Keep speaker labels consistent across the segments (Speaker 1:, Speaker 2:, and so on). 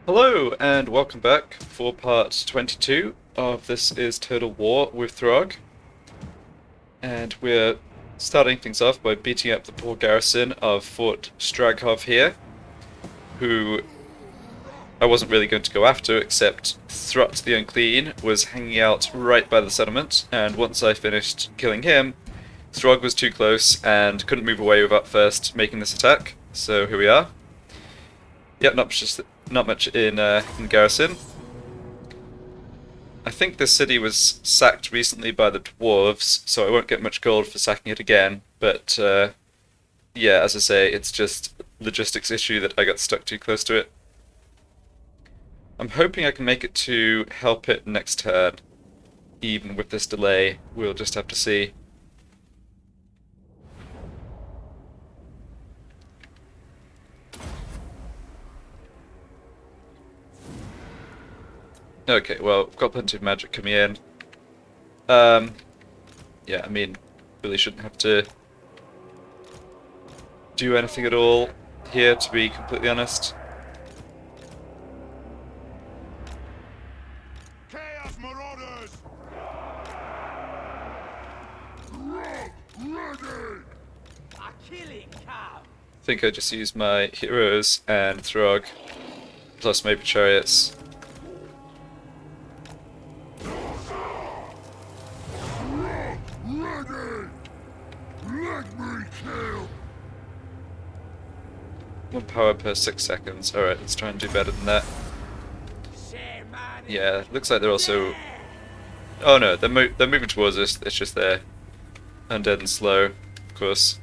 Speaker 1: Hello and welcome back for part 22 of This is Total War with Throgg. And we're starting things off by beating up the poor garrison of Fort Straghov here, who I wasn't really going to go after, except Throt the Unclean was hanging out right by the settlement, and once I finished killing him, Throgg was too close and couldn't move away without first making this attack, so here we are. Yep, not much in garrison. I think this city was sacked recently by the dwarves, so I won't get much gold for sacking it again, but yeah, as I say, it's just a logistics issue that I got stuck too close to it. I'm hoping I can make it to help it next turn, even with this delay. We'll just have to see. Okay, well, got plenty of magic coming in. Yeah, I mean, really shouldn't have to do anything at all here, to be completely honest.
Speaker 2: Chaos Marauders! Ready! A killing cow!
Speaker 1: I think I just used my heroes and Throgg, plus maybe chariots.
Speaker 2: Ready! Let me kill!
Speaker 1: 1 power per 6 seconds. Alright, let's try and do better than that. Yeah, looks like they're also... Oh no, they're moving towards us, it's just they're undead and slow, of course.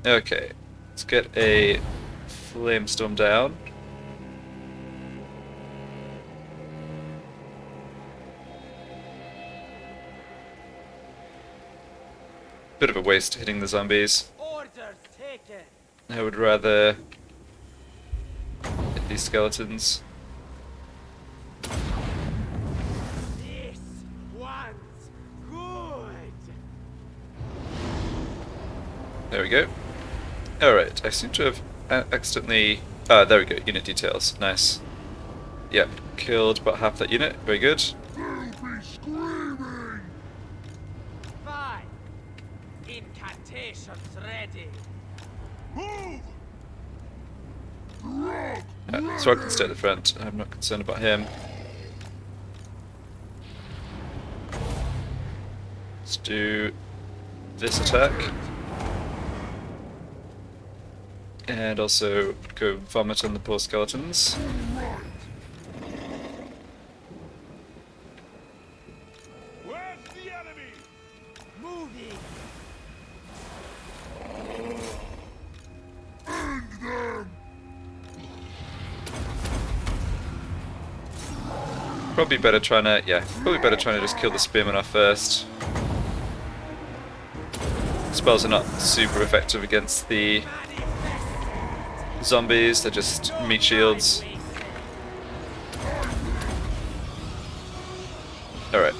Speaker 1: Okay, let's get a flamestorm down. Bit of a waste hitting the zombies.
Speaker 2: Orders taken!
Speaker 1: I would rather hit these skeletons.
Speaker 2: This one's good!
Speaker 1: There we go. Alright, I seem to have accidentally... Ah, there we go, unit details. Nice. Yep, killed about half that unit. Very good.
Speaker 2: They'll be screaming! Fine. Incantations ready. Move!
Speaker 1: Throgg can stay at the front. I'm not concerned about him. Let's do this attack. And also go vomit on the poor skeletons.
Speaker 2: Where's the enemy? Moving! End them!
Speaker 1: Probably better trying to just kill the spearmen off first. Spells are not super effective against the zombies, they're just meat shields. Alright.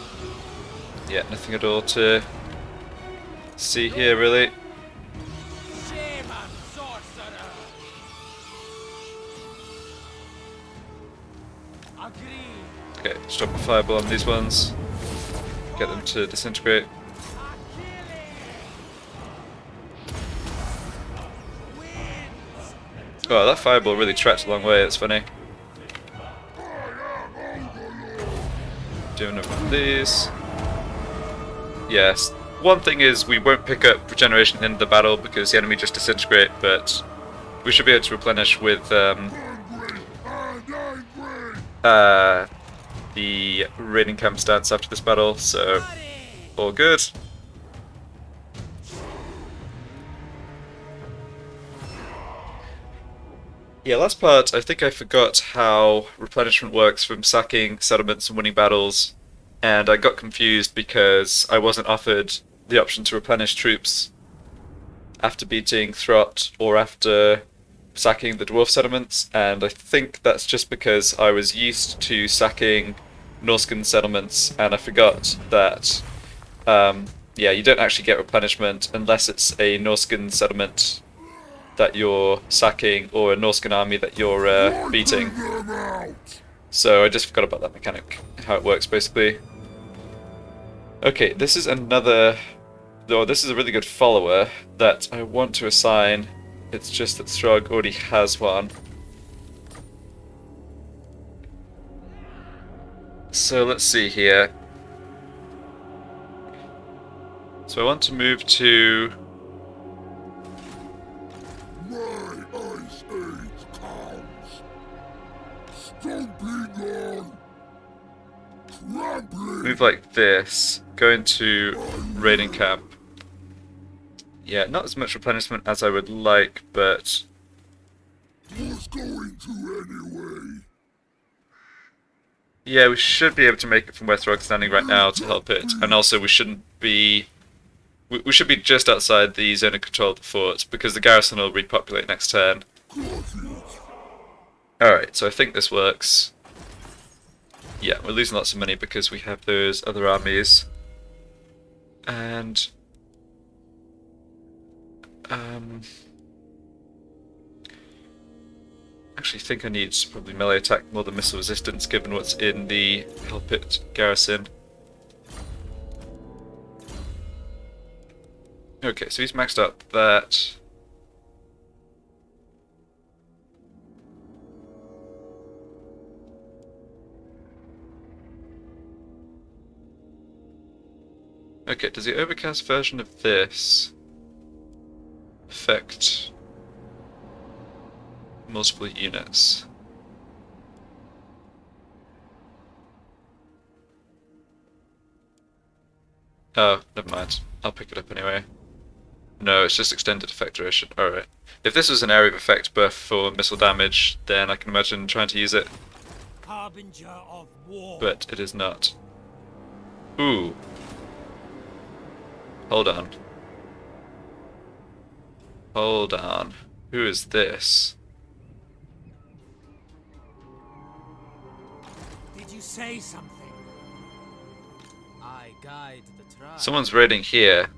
Speaker 1: Yeah, nothing at all to see here, really.
Speaker 2: Shaman sorcerer! Agreed!
Speaker 1: Okay, let's drop a fireball on these ones. Get them to disintegrate. Oh, that fireball really tracked a long way, it's funny. Doing of these. Yes. One thing is we won't pick up regeneration at the end of the battle because the enemy just disintegrate, but we should be able to replenish with the raiding camp stance after this battle, so all good. Yeah, last part, I think I forgot how replenishment works from sacking settlements and winning battles, and I got confused because I wasn't offered the option to replenish troops after beating Throt or after sacking the dwarf settlements, and I think that's just because I was used to sacking Norscan settlements, and I forgot that, yeah, you don't actually get replenishment unless it's a Norscan settlement that you're sacking or a Norscan army that you're beating. So I just forgot about that mechanic, how it works basically. Okay, this is another... though this is a really good follower that I want to assign. It's just that Throgg already has one. So let's see here. So I want to move to...
Speaker 3: My ice age comes. Stomping on. Trampling.
Speaker 1: move like this, go into raiding camp. Yeah, not as much replenishment as I would like, but...
Speaker 3: Was going to anyway.
Speaker 1: yeah, we should be able to make it from where Throgg's standing right now to help it. And also we shouldn't be... we should be just outside the zone of control of the fort, because the garrison will repopulate next turn. Alright, so I think this works. Yeah, we're losing lots of money because we have those other armies. And... actually think I need probably melee attack more than missile resistance given what's in the Help It garrison. Okay, so he's maxed out that. Okay, does the overcast version of this affect multiple units? Oh, never mind. I'll pick it up anyway. No, it's just extended effect duration. Alright. If this was an area of effect buff for missile damage, then I can imagine trying to use it.
Speaker 2: Harbinger of war.
Speaker 1: But it is not. Ooh. Hold on. Hold on. Who is this?
Speaker 2: Did you say something? I guide the tribe.
Speaker 1: Someone's raiding here.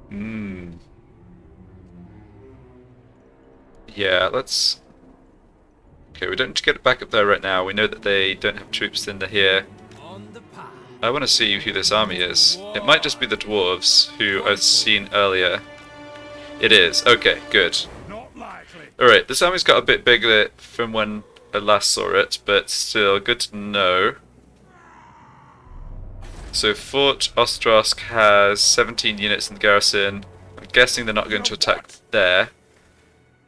Speaker 1: Hmm. Yeah, let's... okay, we don't need to get it back up there right now. We know that they don't have troops in here.
Speaker 2: On the path.
Speaker 1: I want to see who this army is. It might just be the dwarves, who I've seen earlier. It is. Okay, good.
Speaker 2: Not likely.
Speaker 1: Alright, this army's got a bit bigger from when I last saw it, but still good to know. So Fort Ostrosk has 17 units in the garrison. I'm guessing they're not going to attack there.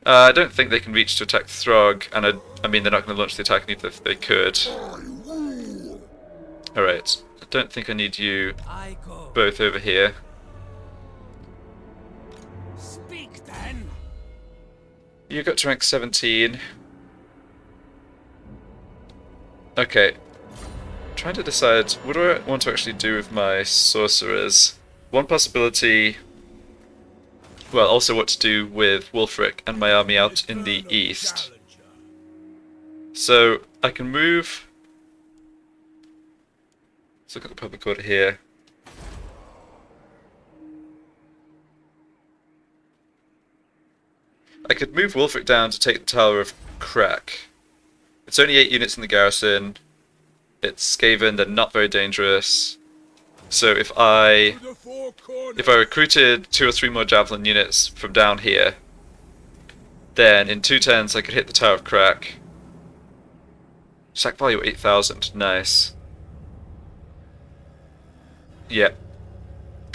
Speaker 1: I don't think they can reach to attack Throgg, and I mean they're not going to launch the attack even if they could. Alright, I don't think I need you
Speaker 2: I go.
Speaker 1: both over here.
Speaker 2: Speak then.
Speaker 1: You got to rank 17. Okay. Trying to decide what do I want to actually do with my sorcerers. One possibility, well, also what to do with Wulfric and my army out in the east. So I can move. Let's look at the public order here. I could move Wulfric down to take the Tower of Crack. It's only 8 units in the garrison. It's Skaven, they're not very dangerous. So if I recruited 2 or 3 more Javelin units from down here, then in 2 turns I could hit the Tower of Crack. Sack value 8,000, nice. Yeah.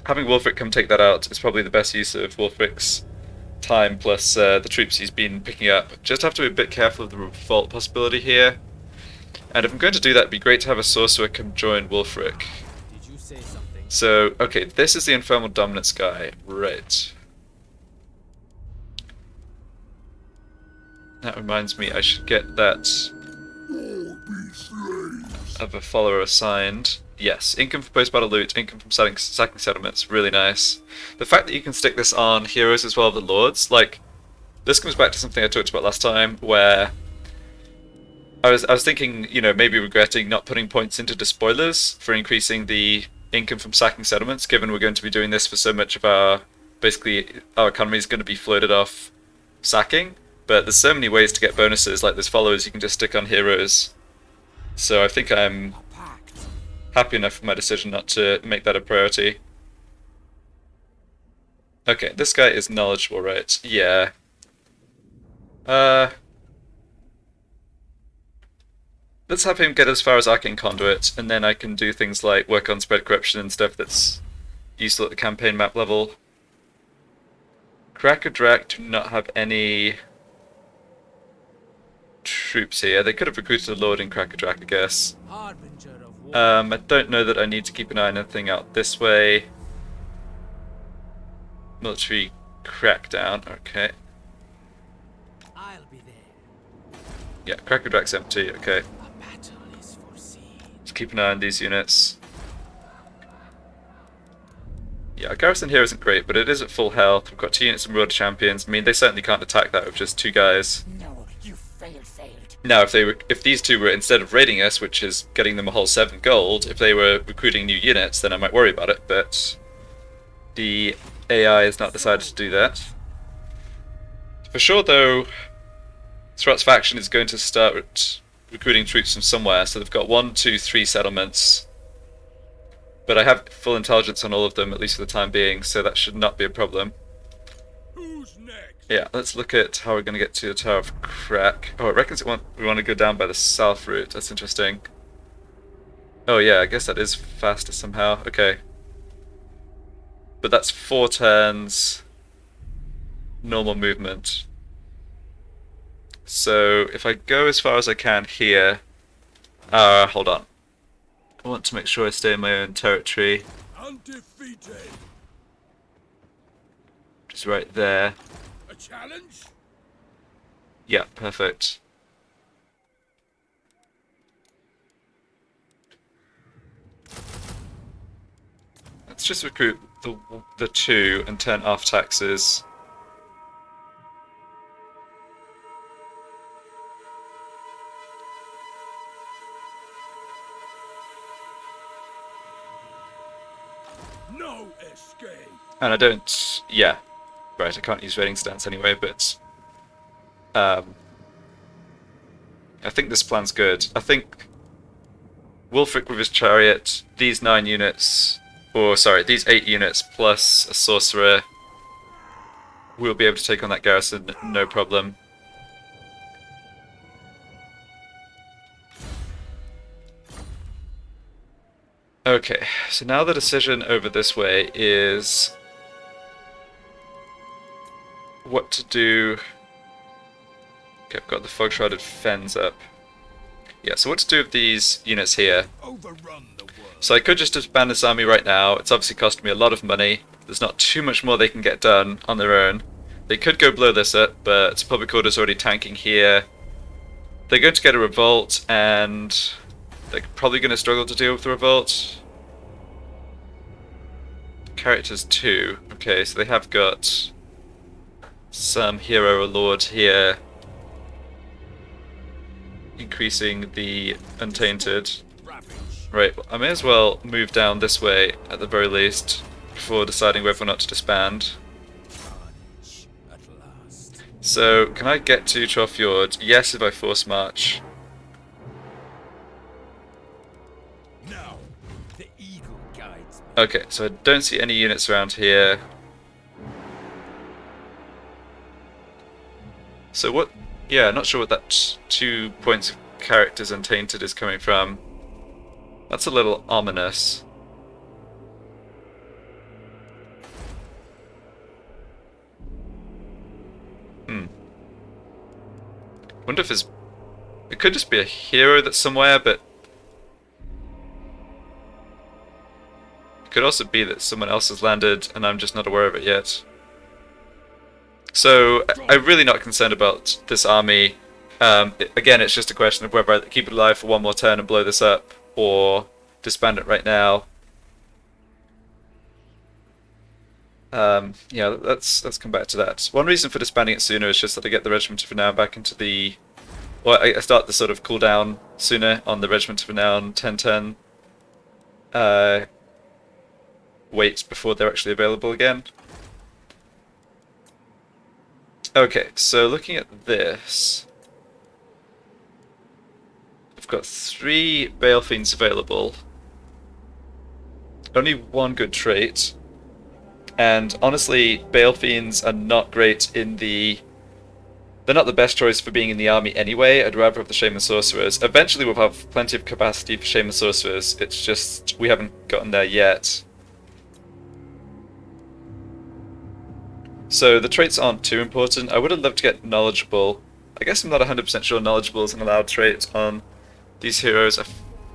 Speaker 1: Having Wulfric come take that out is probably the best use of Wulfric's time, plus the troops he's been picking up. Just have to be a bit careful of the revolt possibility here. And if I'm going to do that, it'd be great to have a sorcerer come join Wulfric.
Speaker 2: Did you say something?
Speaker 1: So, okay, this is the Infernal Dominance guy. Right. That reminds me, I should get that other follower assigned. Yes, income for post-battle loot, income from sacking settlements, really nice. The fact that you can stick this on heroes as well as the lords, like, this comes back to something I talked about last time, where I was thinking, you know, maybe regretting not putting points into despoilers for increasing the income from sacking settlements, given we're going to be doing this for so much of our... Basically, our economy is going to be floated off sacking, but there's so many ways to get bonuses, like there's followers you can just stick on heroes. So I think I'm
Speaker 2: A pact.
Speaker 1: happy enough with my decision not to make that a priority. Okay, this guy is knowledgeable, right? Yeah. Let's have him get as far as Arcane Conduit, and then I can do things like work on spread corruption and stuff that's useful at the campaign map level. Cracker Drac do not have any troops here. They could have recruited a Lord in Cracker Drac, I guess.
Speaker 2: Harbinger of war.
Speaker 1: I don't know that I need to keep an eye on anything out this way. Military crackdown, okay.
Speaker 2: I'll be there.
Speaker 1: Yeah, Cracker Drac's empty, okay.
Speaker 2: A battle is foreseen.
Speaker 1: Just keep an eye on these units. Yeah, our garrison here isn't great, but it is at full health. We've got 2 units of Marauder Champions. I mean, they certainly can't attack that with just 2 guys.
Speaker 4: No, you failed.
Speaker 1: Now, if these 2 were, instead of raiding us, which is getting them a whole 7 gold, if they were recruiting new units, then I might worry about it, but the AI has not decided to do that. For sure, though, Throgg's faction is going to start recruiting troops from somewhere, so they've got 1, 2, 3 settlements. But I have full intelligence on all of them, at least for the time being, so that should not be a problem.
Speaker 3: Who's next?
Speaker 1: Yeah, let's look at how we're going to get to the Tower of Crack. Oh, it reckons we want to go down by the south route. That's interesting. Oh yeah, I guess that is faster somehow. Okay. But that's 4 turns. Normal movement. So if I go as far as I can here... hold on. I want to make sure I stay in my own territory.
Speaker 3: Undefeated.
Speaker 1: Which is right there.
Speaker 3: A challenge?
Speaker 1: Yeah, perfect. Let's just recruit the 2 and turn off taxes.
Speaker 3: No escape.
Speaker 1: And I don't... yeah. Right, I can't use raiding stance anyway, but... I think this plan's good. I think Wulfric with his chariot, these 9 units, or sorry, these 8 units plus a sorcerer, will be able to take on that garrison, no problem. Okay, so now the decision over this way is what to do. Okay, I've got the fog shrouded fens up. Yeah, so what to do with these units here.
Speaker 3: Overrun the world.
Speaker 1: So I could just disband this army right now. It's obviously costing me a lot of money. There's not too much more they can get done on their own. They could go blow this up, but public order's already tanking here. They're going to get a revolt, and they're probably going to struggle to deal with the revolt. Characters 2. Okay, so they have got some hero or lord here, increasing the untainted. Right, well, I may as well move down this way at the very least before deciding whether or not to disband.
Speaker 2: At last.
Speaker 1: So, can I get to Fjord? Yes, if I force march.
Speaker 2: Now, the eagle guides me.
Speaker 1: Okay, so I don't see any units around here. So what... yeah, not sure what that 2 points of characters untainted is coming from. That's a little ominous. Wonder if it's... it could just be a hero that's somewhere, but... it could also be that someone else has landed and I'm just not aware of it yet. So, I'm really not concerned about this army. Again, it's just a question of whether I keep it alive for 1 more turn and blow this up, or disband it right now. Yeah, let's come back to that. One reason for disbanding it sooner is just that I get the Regiment of Renown back into the... well, I start the sort of cooldown sooner on the Regiment of Renown 10-10. wait before they're actually available again. Okay, so looking at this, I've got 3 Balefiends available. Only 1 good trait. And honestly, Balefiends are not great in the... They're not the best choice for being in the army anyway. I'd rather have the Shaman Sorcerers. Eventually we'll have plenty of capacity for Shaman Sorcerers. It's just we haven't gotten there yet. So the traits aren't too important. I would have loved to get Knowledgeable. I guess I'm not 100% sure Knowledgeable is an allowed trait on these heroes. I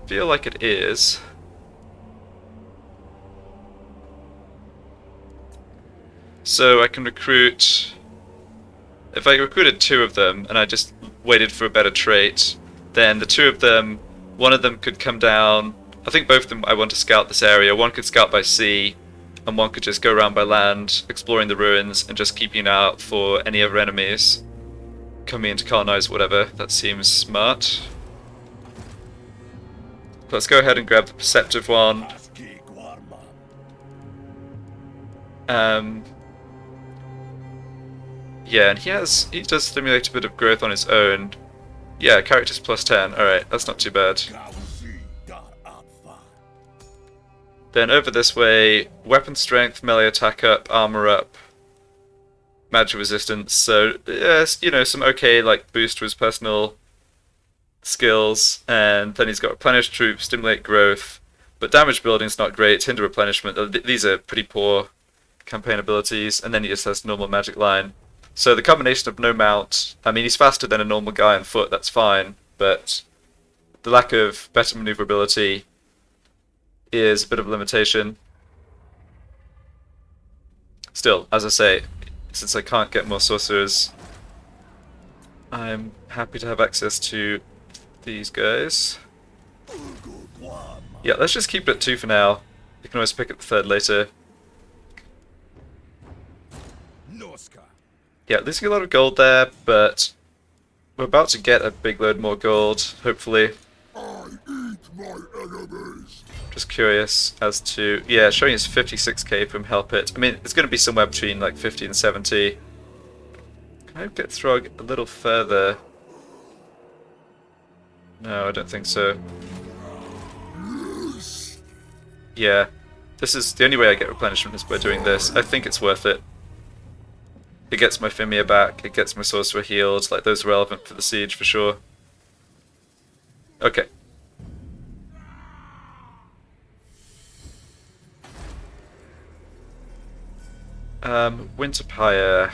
Speaker 1: feel like it is. So I can recruit... If I recruited 2 of them and I just waited for a better trait, then the 2 of them, one of them could come down. I think both of them I want to scout this area. One could scout by sea, and one could just go around by land, exploring the ruins and just keeping an eye out for any other enemies coming in to colonize whatever. That seems smart. Let's go ahead and grab the Perceptive one. Yeah, and he does stimulate a bit of growth on his own. Yeah, characters plus 10. Alright, that's not too bad. Then over this way, weapon strength, melee attack up, armor up, magic resistance. So, yes, you know, some okay, like, boost to his personal skills. And then he's got replenish troops, stimulate growth. But damage building's not great, hinder replenishment. These are pretty poor campaign abilities. And then he just has normal magic line. So the combination of no mount, I mean, he's faster than a normal guy on foot, that's fine, but the lack of better maneuverability is a bit of a limitation. Still, as I say, since I can't get more sorcerers, I'm happy to have access to these guys. Yeah, let's just keep it at 2 for now. You can always pick up the 3rd later.
Speaker 2: Norscan.
Speaker 1: Yeah, losing a lot of gold there, but we're about to get a big load more gold, hopefully.
Speaker 3: I eat my enemies.
Speaker 1: Just curious as to... Yeah, showing us 56k from Help It. I mean, it's going to be somewhere between like 50 and 70. Can I get Throgg a little further? No, I don't think so. Yeah, this is the only way I get replenishment is by doing this. I think it's worth it. It gets my Fimir back, it gets my Sorcerer healed, like those are relevant for the siege for sure. Okay. Winterpire.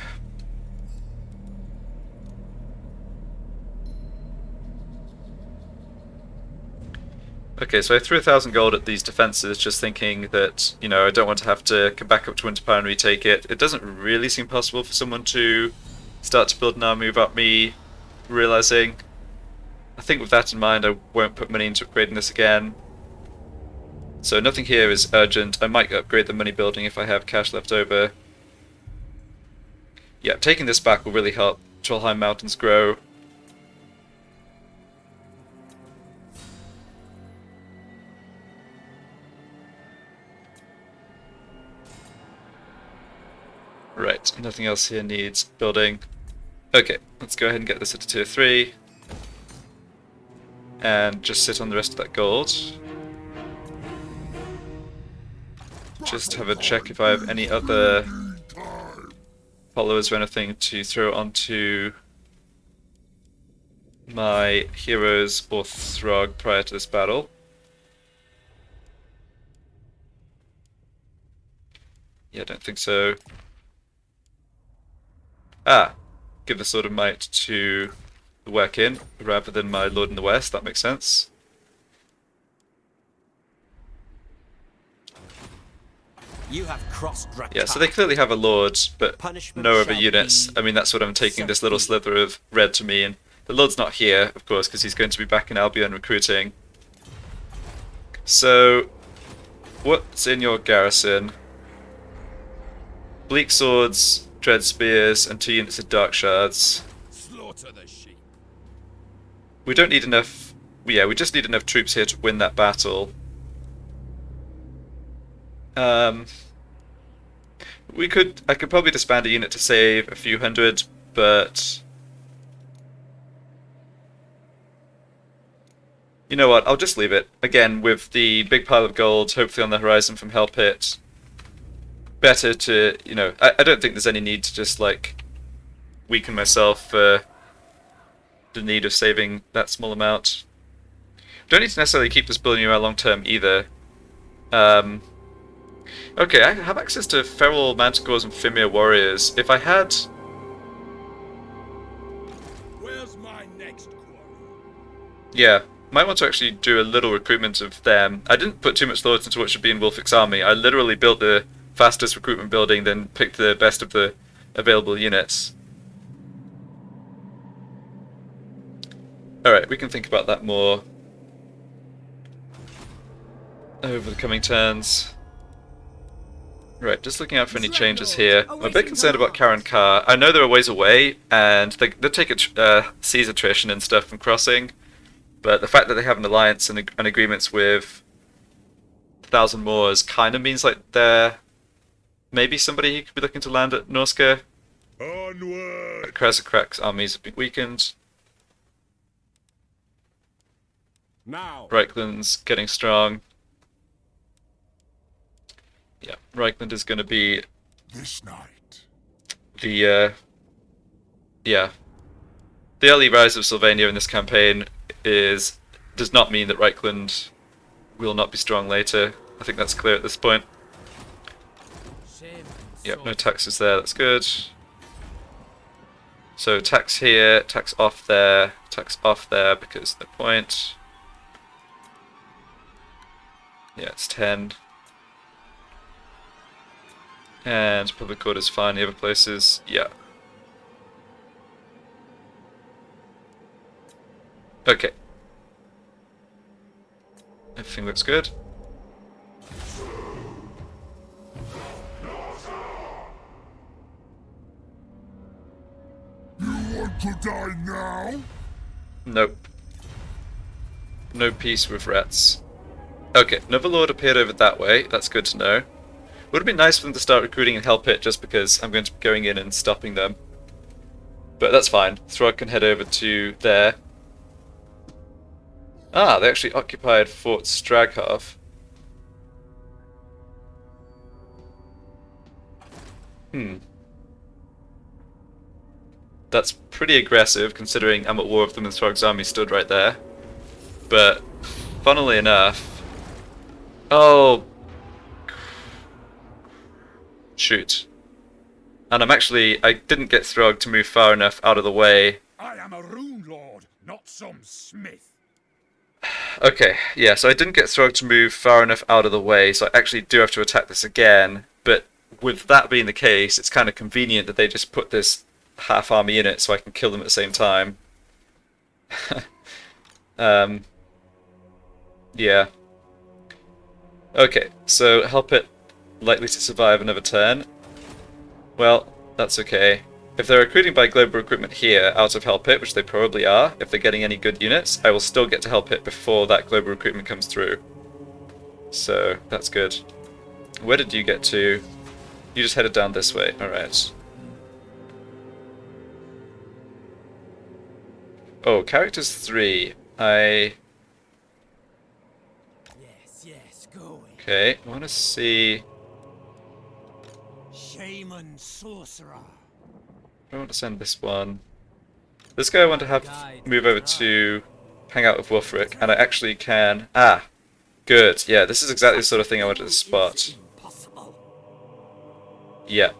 Speaker 1: Okay, so I threw 1,000 gold at these defenses, just thinking that, you know, I don't want to have to come back up to Winterpire and retake it. It doesn't really seem possible for someone to start to build an army without me realizing. I think with that in mind, I won't put money into upgrading this again. So nothing here is urgent. I might upgrade the money building if I have cash left over. Yeah, taking this back will really help Trollheim Mountains grow. Right, nothing else here needs building. Okay, let's go ahead and get this at tier 3. And just sit on the rest of that gold. Just have a check if I have any other followers or anything to throw onto my heroes or Throgg prior to this battle. Yeah, I don't think so. Ah, give the Sword of Might to the Workin rather than my Lord in the West, that makes sense.
Speaker 2: You have crossed
Speaker 1: Yeah, so they clearly have a Lord, but no other units. I mean, that's what I'm taking this little slither of red to mean. The Lord's not here, of course, because he's going to be back in Albion recruiting. So, what's in your garrison? Bleak Swords, Dread Spears, and 2 units of Dark Shards.
Speaker 2: Slaughter the sheep.
Speaker 1: We don't need enough... Yeah, we just need enough troops here to win that battle. Um, I could probably disband a unit to save a few hundred, but you know what? I'll just leave it. Again, with the big pile of gold hopefully on the horizon from Hell Pit, better to, you know, I don't think there's any need to just like weaken myself for the need of saving that small amount. Don't need to necessarily keep this building around long term either. Okay, I have access to feral manticores and Fimir warriors. If I had...
Speaker 2: Where's my next quarry?
Speaker 1: Yeah, might want to actually do a little recruitment of them. I didn't put too much thought into what should be in Wulfric's army. I literally built the fastest recruitment building, then picked the best of the available units. Alright, we can think about that more over the coming turns. Right, just looking out for any changes here. I'm a bit concerned about Karen Carr. I know they're a ways away, and they take seas attrition and stuff from crossing, but the fact that they have an alliance and agreements with 1,000 Moors kind of means like they're maybe somebody who could be looking to land at Norska.
Speaker 3: Onward!
Speaker 1: Krasakrak's armies have been weakened.
Speaker 2: Now.
Speaker 1: Reichland's getting strong. Yeah, Reichland is going to be
Speaker 3: This night.
Speaker 1: the, yeah. The early rise of Sylvania in this campaign does not mean that Reichland will not be strong later. I think that's clear at this point. Yep, no taxes there, that's good. So tax here, tax off there because no point. Yeah, it's 10. And public order's fine, the other places, yeah. Okay. Everything looks good.
Speaker 3: You want to die now?
Speaker 1: Nope. No peace with rats. Okay, another lord appeared over that way, that's good to know. Would have been nice for them to start recruiting in Hell Pit just because I'm going to be going in and stopping them. But that's fine. Throgg can head over to there. Ah, they actually occupied Fort Straghov. That's pretty aggressive considering I'm at war with them and Throgg's army stood right there. But, funnily enough... Oh... Shoot. And I didn't get Throgg to move far enough out of the way.
Speaker 2: I am a rune lord, not some smith.
Speaker 1: Okay, yeah, so I didn't get Throgg to move far enough out of the way, so I actually do have to attack this again. But with that being the case, it's kind of convenient that they just put this half army in it so I can kill them at the same time. Yeah. Okay, so help it likely to survive another turn. Well, that's okay. If they're recruiting by global recruitment here out of Hell Pit, which they probably are, if they're getting any good units, I will still get to Hell Pit before that global recruitment comes through. So, that's good. Where did you get to? You just headed down this way, alright. Oh, characters 3.
Speaker 2: Yes, going.
Speaker 1: Okay, I want to see...
Speaker 2: Shaman sorcerer.
Speaker 1: I want to send this one. This guy I want to have move over to hang out with Wulfric, and I actually can... Ah! Good, yeah, this is exactly the sort of thing I wanted to spot. Yeah.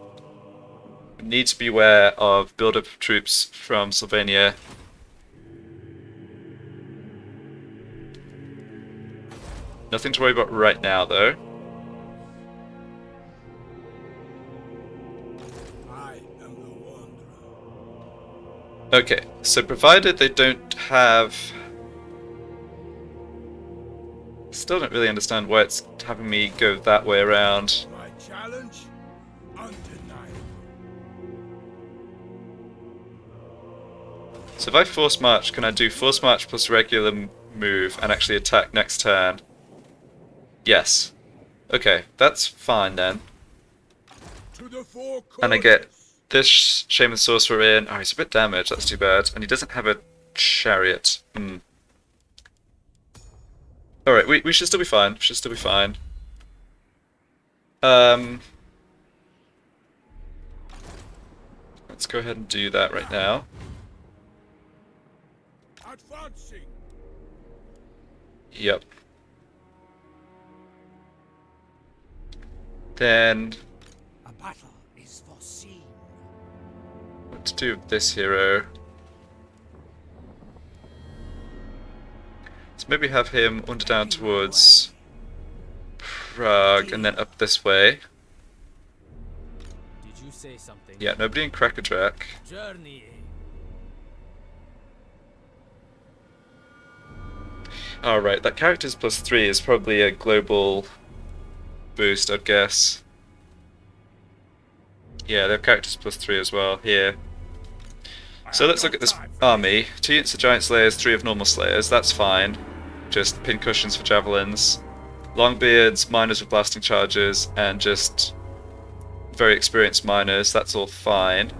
Speaker 1: Need to be aware of build-up of troops from Sylvania. Nothing to worry about right now, though.
Speaker 2: I am the wanderer.
Speaker 1: Okay, so provided they don't have... Still don't really understand why it's having me go that way around.
Speaker 2: My challenge? Undeniable.
Speaker 1: So if I force march, can I do force march plus regular move and actually attack next turn? Yes. Okay, that's fine then.
Speaker 2: To the four
Speaker 1: And I get
Speaker 2: corners.
Speaker 1: this Shaman Sorcerer in. Oh, he's a bit damaged, that's too bad. And he doesn't have a chariot. Alright, we should still be fine. Should still be fine. Let's go ahead and do that right now.
Speaker 2: Advancing.
Speaker 1: Yep. Then,
Speaker 2: A battle is foreseen.
Speaker 1: what to do with this hero? So maybe have him wander down towards Prague and then up this way.
Speaker 4: Did you say something?
Speaker 1: Yeah, nobody in Crackerjack.
Speaker 4: Journeying.
Speaker 1: Alright, that character's +3 is probably a global boost, I'd guess. Yeah, they have characters +3 as well here. So let's look at this army. 2 units of Giant Slayers, 3 of Normal Slayers, that's fine. Just pincushions for Javelins. Longbeards, Miners with Blasting Charges, and just very experienced Miners, that's all fine.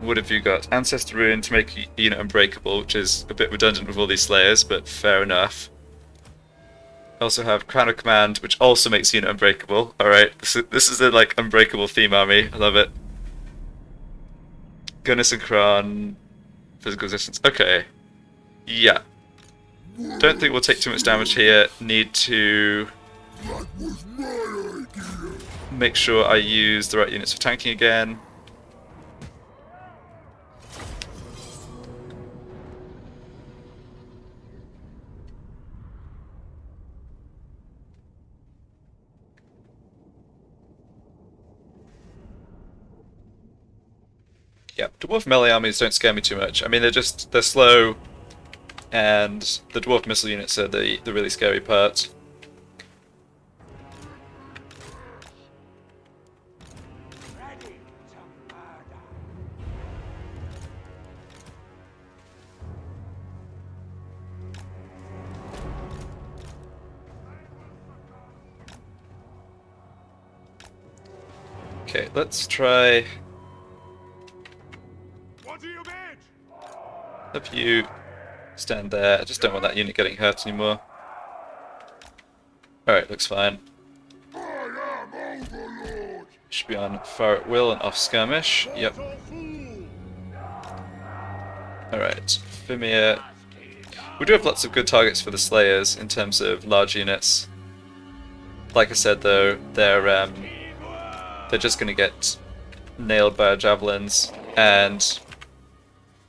Speaker 1: What have you got? Ancestor Rune to make the unit unbreakable, which is a bit redundant with all these Slayers, but fair enough. I also have Crown of Command, which also makes the unit unbreakable. Alright, this is a like unbreakable theme army, I love it. Gunnis and Kron, physical resistance. Okay. Yeah. Don't think we'll take too much damage here. Need to
Speaker 3: That was my idea.
Speaker 1: make sure I use the right units for tanking again. Yeah, dwarf melee armies don't scare me too much. I mean, they're slow, and the dwarf missile units are the really scary part. Okay, let's try.
Speaker 2: What do you bid?
Speaker 1: Have you stand there. I just don't want that unit getting hurt anymore. Alright, looks fine.
Speaker 3: I am Overlord.
Speaker 1: Should be on fire at will and off skirmish. Yep. Alright, Fimir. We do have lots of good targets for the Slayers in terms of large units. Like I said though, they're just gonna get nailed by our javelins, and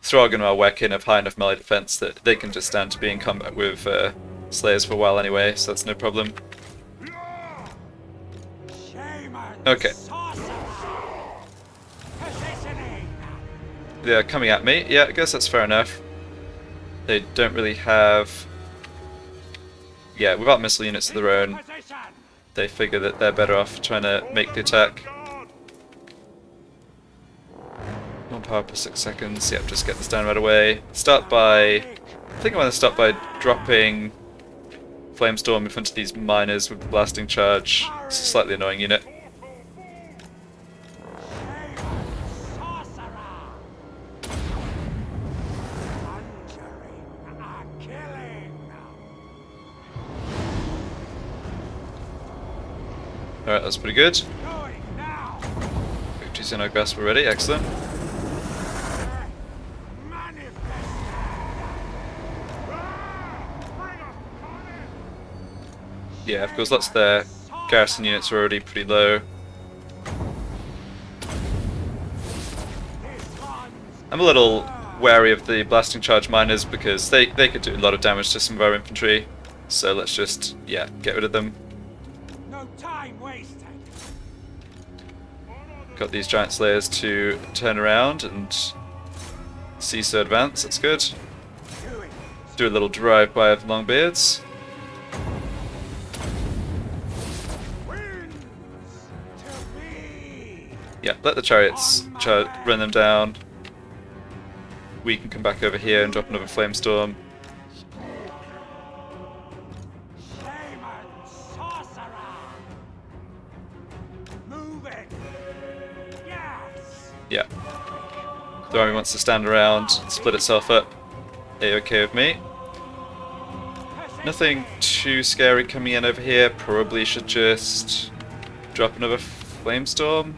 Speaker 1: Throgg and Malwekin have high enough melee defense that they can just stand to be in combat with Slayers for a while anyway, so that's no problem. Okay. They're coming at me. Yeah, I guess that's fair enough. They don't really have... Yeah, without missile units of their own, they figure that they're better off trying to make the attack. 1 power per 6 seconds. Yep, just get this down right away. Start by... I think I'm going to start by dropping Flamestorm in front of these miners with the blasting charge. It's a slightly annoying unit. Alright, that's pretty good. Victory's in our grasp already, excellent. Yeah, of course, lots of their garrison units are already pretty low. I'm a little wary of the blasting charge miners because they could do a lot of damage to some of our infantry. So let's just, yeah, get rid of them.
Speaker 2: No time wasted.
Speaker 1: Got these giant slayers to turn around and cease to advance, that's good. Do a little drive-by of Longbeards. Yeah, let the chariots run them down. We can come back over here and drop another Flamestorm.
Speaker 2: Moving. Yes.
Speaker 1: Yeah. The army wants to stand around, split itself up. A-okay with me. Nothing too scary coming in over here. Probably should just drop another flamestorm.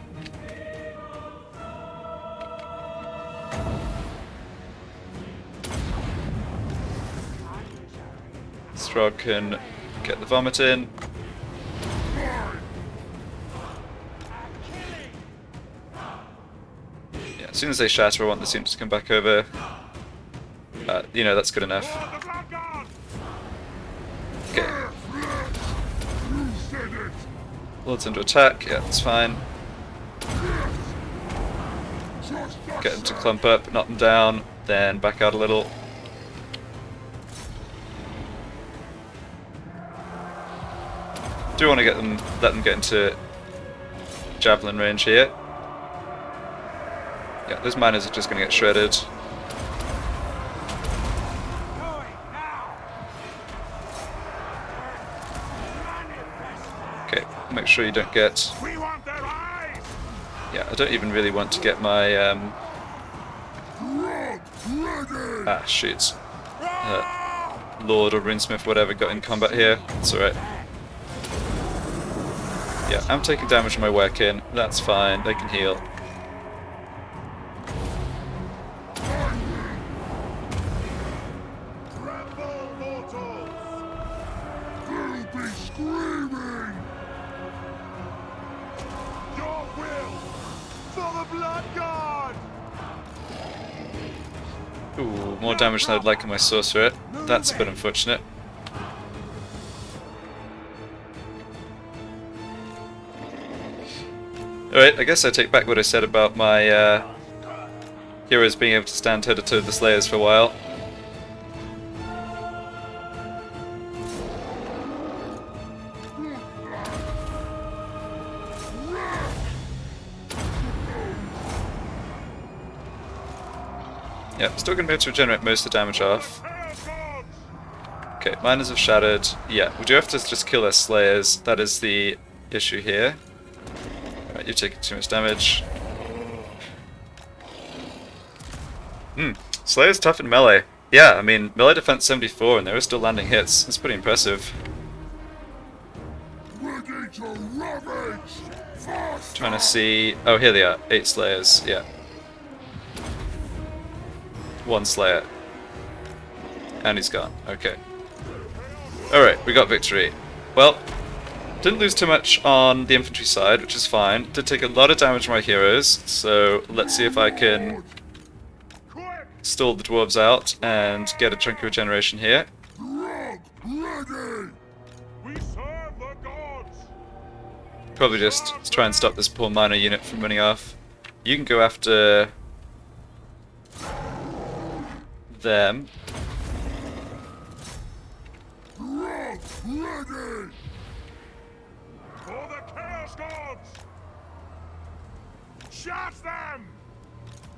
Speaker 1: Throgg can get the vomit in. Yeah, as soon as they shatter, I want the units to come back over. You know, that's good enough. Okay. Lord's under attack, yeah, that's fine. Get them to clump up, knock them down, then back out a little. Do want to let them get into javelin range here. Yeah, those miners are just going to get shredded. Okay, make sure you don't get... Yeah, I don't even really want to get my... shoot. Lord or Runesmith, whatever, got in combat here. It's alright. Yeah, I'm taking damage on my work in. That's fine, they can heal. Ooh, more damage than I'd like on my sorcerer. That's a bit unfortunate. Alright, I guess I take back what I said about my heroes being able to stand toe-to-toe with the Slayers for a while. Yeah, still going to be able to regenerate most of the damage off. Okay, miners have shattered. Yeah, we do have to just kill their Slayers. That is the issue here. Alright, you've taken too much damage. Slayer's tough in melee. Yeah, I mean, melee defense 74 and they were still landing hits. That's pretty impressive. Trying to see... Oh, here they are. 8 Slayers, yeah. 1 Slayer. And he's gone. Okay. Alright, we got victory. Well, didn't lose too much on the infantry side, which is fine. Did take a lot of damage from my heroes, so let's see if I can stall the dwarves out and get a chunk of regeneration here. Probably just try and stop this poor miner unit from running off. You can go after them.
Speaker 2: For the Chaos Gods! Shot them!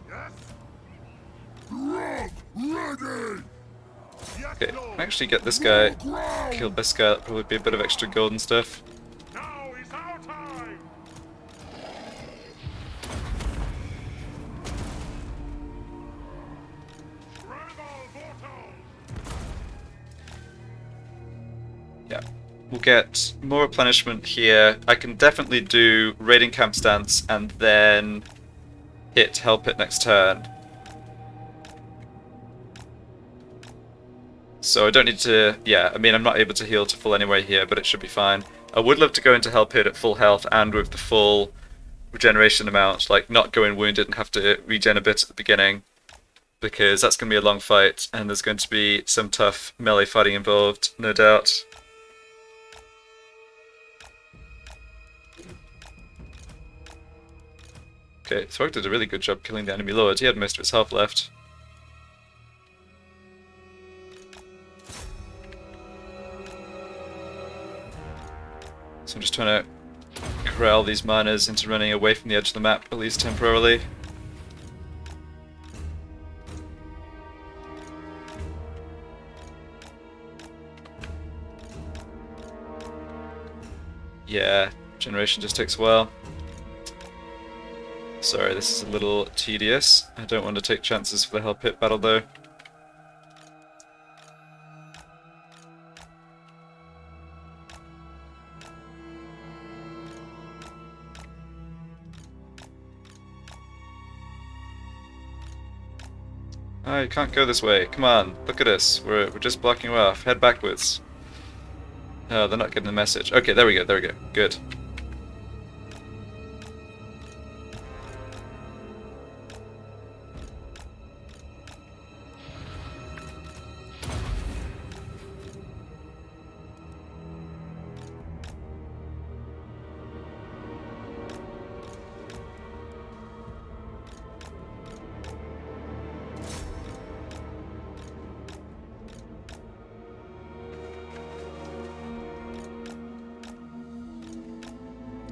Speaker 2: Yes?
Speaker 1: Okay, actually get this guy, kill this guy, that'll probably be a bit of extra gold and stuff.
Speaker 2: Now is our time!
Speaker 1: Yeah, we'll get more replenishment here. I can definitely do raiding camp stance and then help it next turn. So I don't need to, yeah, I mean I'm not able to heal to full anyway here, but it should be fine. I would love to go into help hit at full health and with the full regeneration amount, like not go in wounded and have to regen a bit at the beginning, because that's going to be a long fight and there's going to be some tough melee fighting involved, no doubt. Okay, Throgg did a really good job killing the enemy lord. He had most of his health left. So I'm just trying to corral these miners into running away from the edge of the map, at least temporarily. Yeah, generation just takes a while. Sorry, this is a little tedious. I don't want to take chances for the Hell Pit battle though. Oh, you can't go this way. Come on, look at us. We're just blocking you off. Head backwards. Oh, they're not getting the message. Okay, there we go, there we go. Good.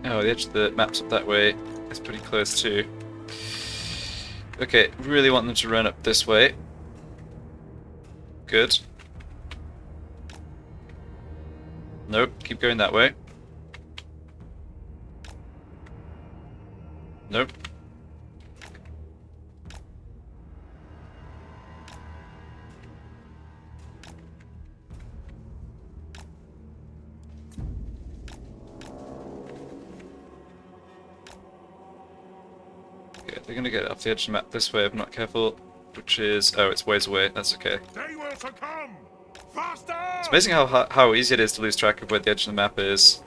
Speaker 1: Oh, the edge of the map's up that way. It's pretty close too. Okay, really want them to run up this way. Good. Nope, keep going that way. Nope. They're gonna get off the edge of the map this way if I'm not careful, which is... oh, it's ways away, that's okay.
Speaker 2: They will succumb! Faster!
Speaker 1: It's amazing how easy it is to lose track of where the edge of the map is.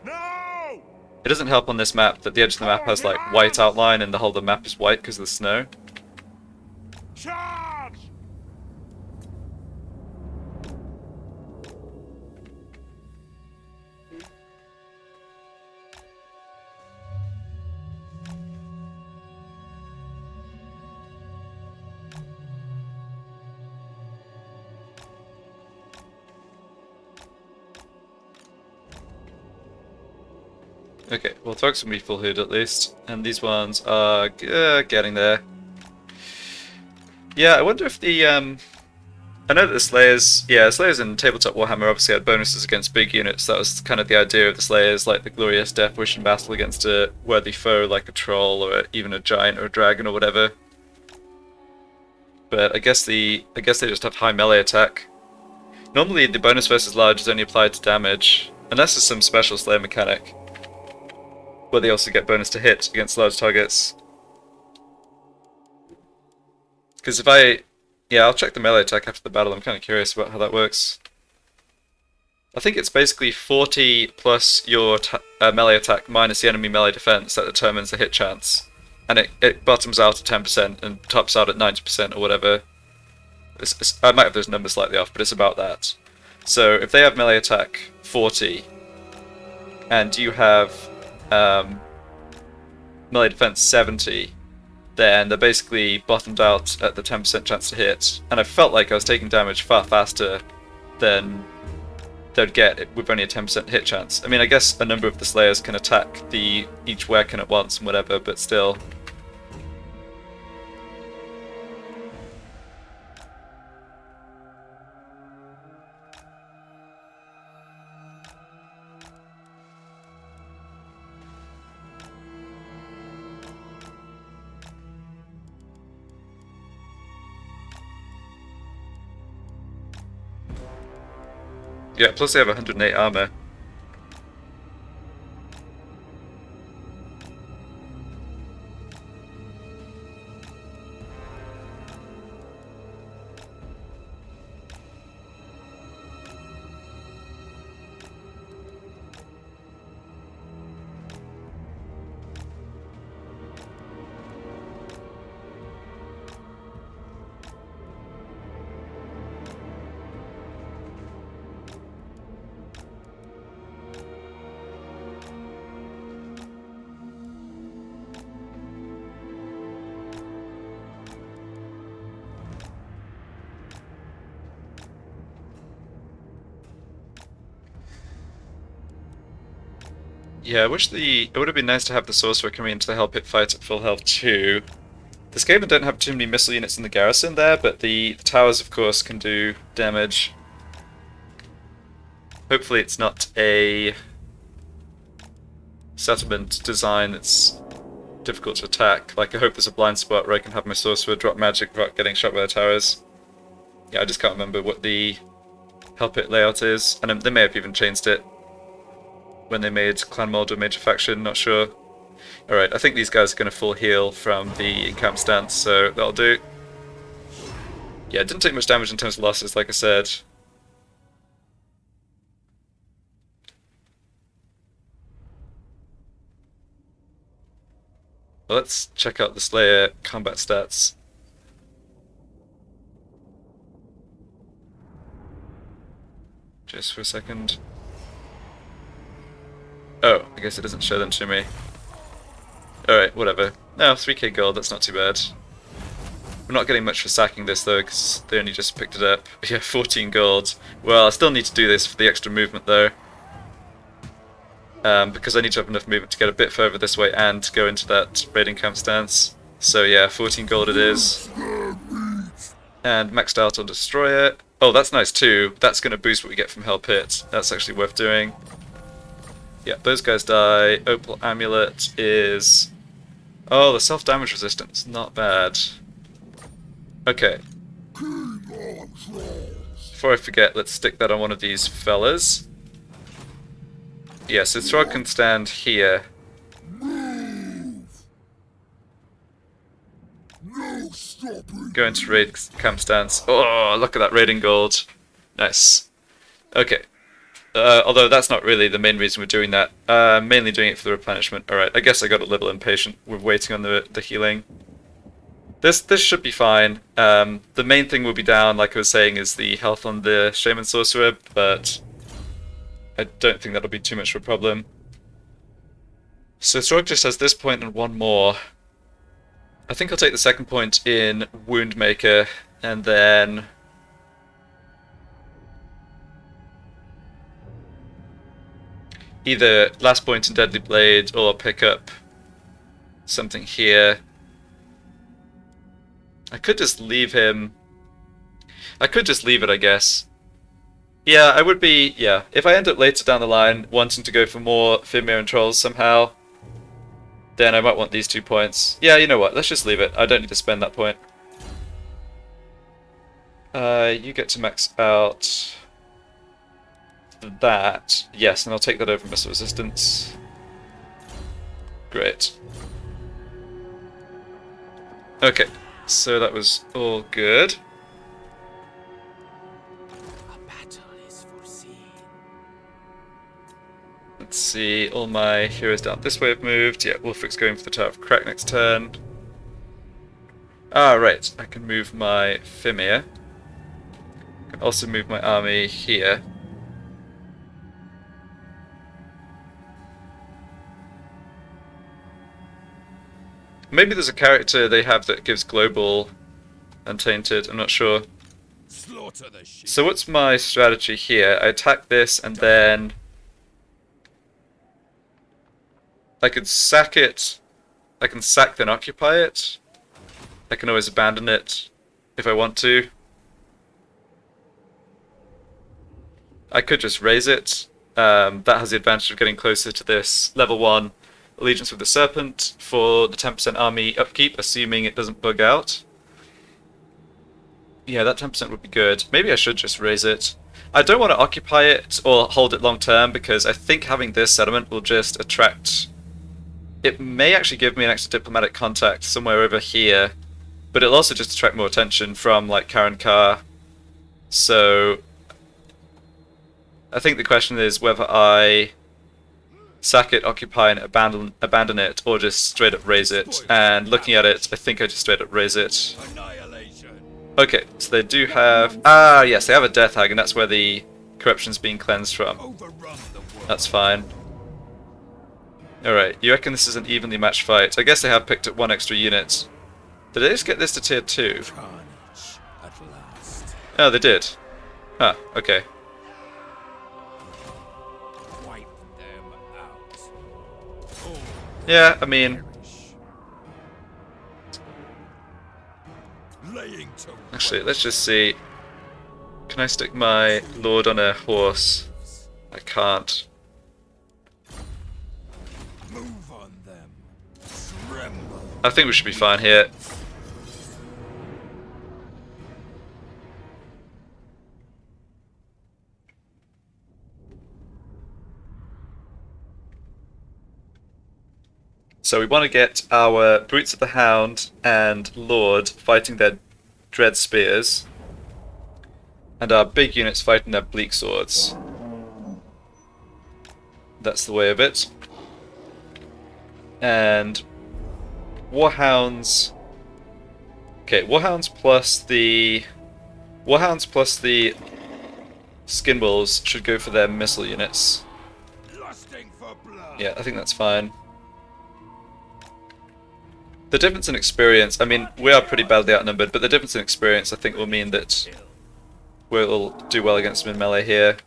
Speaker 2: No!
Speaker 1: It doesn't help on this map that the edge of the map has like white outline and the whole of the map is white because of the snow.
Speaker 2: Charge!
Speaker 1: Okay, well Throgg's gonna be full hood at least, and these ones are getting there. Yeah, I wonder if the I know that the Slayers, Slayers in Tabletop Warhammer obviously had bonuses against big units. That was kind of the idea of the Slayers, like the glorious death wish in battle against a worthy foe like a troll or even a giant or a dragon or whatever. But I guess they just have high melee attack. Normally the bonus versus large is only applied to damage, unless there's some special Slayer mechanic where they also get bonus to hit against large targets. Because if I'll check the melee attack after the battle, I'm kind of curious about how that works. I think it's basically 40 plus your melee attack minus the enemy melee defense that determines the hit chance. And it bottoms out at 10% and tops out at 90% or whatever. I might have those numbers slightly off, but it's about that. So if they have melee attack 40, and you have melee defense 70, then they're basically bottomed out at the 10% chance to hit, and I felt like I was taking damage far faster than they'd get it with only a 10% hit chance. I mean, I guess a number of the Slayers can attack each Werken at once and whatever, but still. Yeah, plus they have 108 armor. Yeah, I wish it would have been nice to have the Sorcerer coming into the Hell Pit fight at full health too. The Skaven don't have too many missile units in the garrison there, but the towers of course can do damage. Hopefully it's not a settlement design that's difficult to attack. Like, I hope there's a blind spot where I can have my sorcerer drop magic without getting shot by the towers. Yeah, I just can't remember what the Hell Pit layout is, and they may have even changed it when they made Clan Mold a major faction, not sure. Alright, I think these guys are going to full heal from the encamp stance, so that'll do. Yeah, it didn't take much damage in terms of losses, like I said. Well, let's check out the Slayer combat stats. Just for a second. Oh, I guess it doesn't show them to me. Alright, whatever. No, 3k gold, that's not too bad. We're not getting much for sacking this though, because they only just picked it up. Yeah, 14 gold. Well, I still need to do this for the extra movement though. Because I need to have enough movement to get a bit further this way and go into that raiding camp stance. So yeah, 14 gold it is. And maxed out on Destroyer. Oh, that's nice too. That's going to boost what we get from Hell Pit. That's actually worth doing. Yeah, those guys die. Opal Amulet is... Oh, the self-damage resistance. Not bad. Okay. Before I forget, let's stick that on one of these fellas. Yeah, so Throgg can stand here. Go into raid camp stance. Oh, look at that raiding gold. Nice. Okay. Although that's not really the main reason we're doing that. Mainly doing it for the replenishment. Alright, I guess I got a little impatient. We're waiting on the healing. This should be fine. The main thing will be down, like I was saying, is the health on the Shaman Sorcerer, but I don't think that'll be too much of a problem. So Throgg just has this point and one more. I think I'll take the second point in Woundmaker, and then... either last point in Deadly Blade, or I'll pick up something here. I could just leave him... I could just leave it, I guess. Yeah, I would be... yeah, if I end up later down the line wanting to go for more Fimir and Trolls somehow, then I might want these 2 points. Yeah, you know what, let's just leave it. I don't need to spend that point. You get to max out that. Yes, and I'll take that over missile resistance. Great. Okay, so that was all good. Let's see, all my heroes down this way have moved. Yeah, Wolfric's going for the Tower of Crack next turn. Ah, right, I can move my Fimir. I can also move my army here. Maybe there's a character they have that gives global Untainted, I'm not sure. So what's my strategy here? I attack this and then... I could sack it. I can sack then occupy it. I can always abandon it if I want to. I could just raise it. That has the advantage of getting closer to this level 1 Allegiance with the Serpent for the 10% army upkeep, assuming it doesn't bug out. Yeah, that 10% would be good. Maybe I should just raise it. I don't want to occupy it or hold it long term because I think having this settlement will just attract... It may actually give me an extra diplomatic contact somewhere over here, but it'll also just attract more attention from, like, Karen Carr. So, I think the question is whether I sack it, occupy, and abandon it, or just straight up raise it. And looking at it, I think I just straight up raise it. Okay, so they do have... Ah, yes, they have a Death Hag, and that's where the corruption's being cleansed from. That's fine. Alright, you reckon this is an evenly matched fight? I guess they have picked up 1 extra unit. Did they just get this to tier 2? Oh, they did. Huh, okay. Yeah, I mean... Actually, let's just see. Can I stick my lord on a horse? I can't.
Speaker 2: Move on them. Tremble.
Speaker 1: I think we should be fine here. So we want to get our Brutes of the Hound and Lord fighting their Dread Spears, and our big units fighting their Bleak Swords. That's the way of it. And Warhounds... Okay, Warhounds plus the Skin Wolves should go for their missile units. Yeah, I think that's fine. The difference in experience, I mean, we are pretty badly outnumbered, but the difference in experience I think will mean that we'll do well against them in melee here.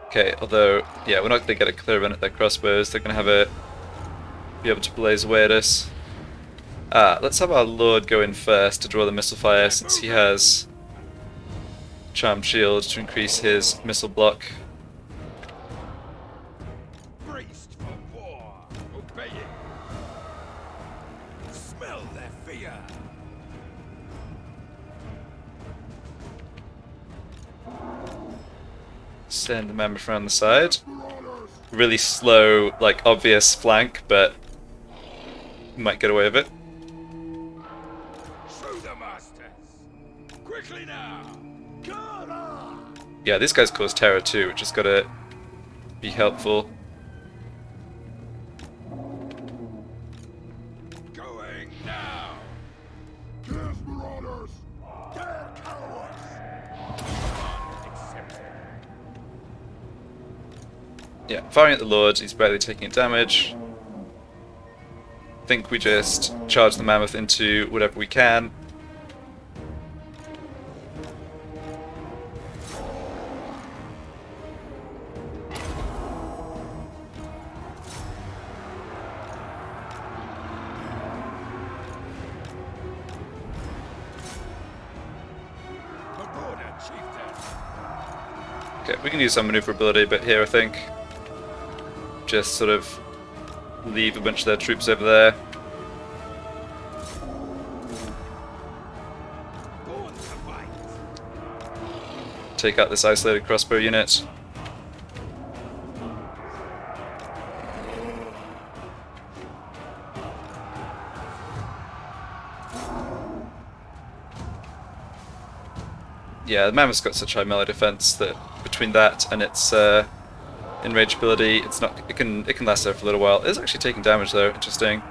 Speaker 1: Okay, although, yeah, we're not going to get a clear run at their crossbows, they're going to be able to blaze away at us. Let's have our Lord go in first to draw the missile fire, since he has Charmed Shield to increase his missile block. Send the Mammoth around the side. Really slow, like obvious flank, but might get away with it. Yeah, these guys cause terror too, which has got to be helpful.
Speaker 3: Going now. Kill marauders. Dare cowards.
Speaker 1: Yeah, firing at the Lord, he's barely taking damage. I think we just charge the Mammoth into whatever we can. Okay, we can use some maneuverability a bit here, I think. Just sort of leave a bunch of their troops over there. Take out this isolated crossbow unit. Yeah, the Mammoth's got such high melee defense that between that and its enrage ability, it can last there for a little while. It's actually taking damage though, interesting.